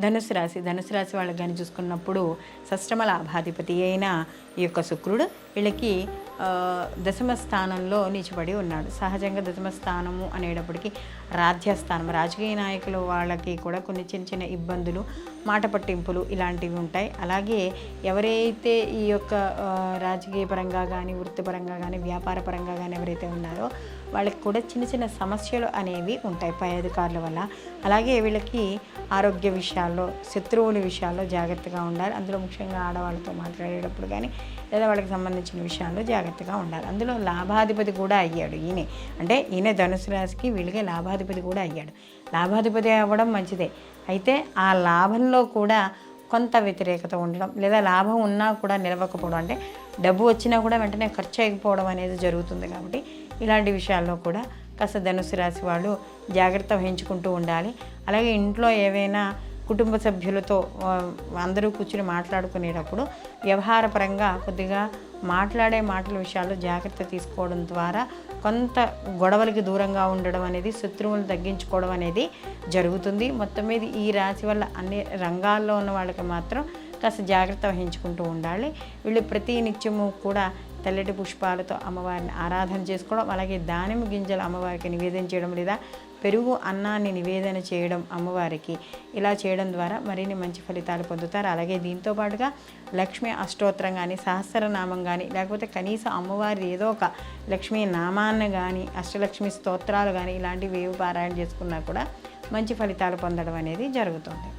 ధనుసు రాశి వాళ్ళకి కానీ చూసుకున్నప్పుడు షష్టమ లాభాధిపతి అయిన ఈ యొక్క శుక్రుడు వీళ్ళకి దశమ స్థానంలో నిలిచిపడి ఉన్నాడు. సహజంగా దశమ స్థానము అనేటప్పటికీ రాజ్యస్థానం, రాజకీయ నాయకులు వాళ్ళకి కూడా కొన్ని చిన్న చిన్న ఇబ్బందులు, మాట పట్టింపులు ఇలాంటివి ఉంటాయి. అలాగే ఎవరైతే ఈ యొక్క రాజకీయ పరంగా కానీ, వృత్తిపరంగా కానీ, వ్యాపార పరంగా కానీ ఎవరైతే ఉన్నారో వాళ్ళకి కూడా చిన్న చిన్న సమస్యలు అనేవి ఉంటాయి పై అధికారుల వల్ల. అలాగే వీళ్ళకి ఆరోగ్య విషయాల్లో, శత్రువుల విషయాల్లో జాగ్రత్తగా ఉండాలి. అందులో ముఖ్యంగా ఆడవాళ్ళతో మాట్లాడేటప్పుడు కానీ లేదా వాళ్ళకి సంబంధించిన విషయాల్లో జాగ్రత్తగా ఉండాలి. అందులో లాభాధిపతి కూడా అయ్యాడు ఈయనే. అంటే ఈయన ధనుసు రాశికి వీళ్ళకి లాభాధిపతి కూడా అయ్యాడు. లాభాధిపతి అవ్వడం మంచిదే. అయితే ఆ లాభంలో కూడా కొంత వ్యతిరేకత ఉండడం, లేదా లాభం ఉన్నా కూడా నిలవకపోవడం, అంటే డబ్బు వచ్చినా కూడా వెంటనే ఖర్చు అయిపోవడం అనేది జరుగుతుంది. కాబట్టి ఇలాంటి విషయాల్లో కూడా కాస్త ధనుసు రాశి వాళ్ళు జాగ్రత్త వహించుకుంటూ ఉండాలి. అలాగే ఇంట్లో ఏవైనా కుటుంబ సభ్యులతో అందరూ కూర్చుని మాట్లాడుకునేటప్పుడు వ్యవహారపరంగా కొద్దిగా మాట్లాడే మాటల విషయాల్లో జాగ్రత్త తీసుకోవడం ద్వారా కొంత గొడవలకి దూరంగా ఉండడం అనేది, శత్రువులను తగ్గించుకోవడం అనేది జరుగుతుంది. మొత్తం మీద ఈ రాశి వల్ల అన్ని రంగాల్లో ఉన్న వాళ్ళకి మాత్రం కాస్త జాగ్రత్త వహించుకుంటూ ఉండాలి. వీళ్ళు ప్రతి నిత్యము కూడా తెల్లటి పుష్పాలతో అమ్మవారిని ఆరాధన చేసుకోవడం, అలాగే దానిమ్మ గింజలు అమ్మవారికి నివేదన చేయడం, లేదా పెరుగు అన్నాన్ని నివేదన చేయడం అమ్మవారికి, ఇలా చేయడం ద్వారా మరిన్ని మంచి ఫలితాలు పొందుతారు. అలాగే దీంతో పాటుగా లక్ష్మీ అష్టోత్తరం కానీ, సహస్రనామం కానీ, లేకపోతే కనీసం అమ్మవారి ఏదో ఒక లక్ష్మీ నామాన్ని కానీ, అష్టలక్ష్మి స్తోత్రాలు కానీ ఇలాంటివి ఏవి పారాయణ చేసుకున్నా కూడా మంచి ఫలితాలు పొందడం అనేది జరుగుతుంది.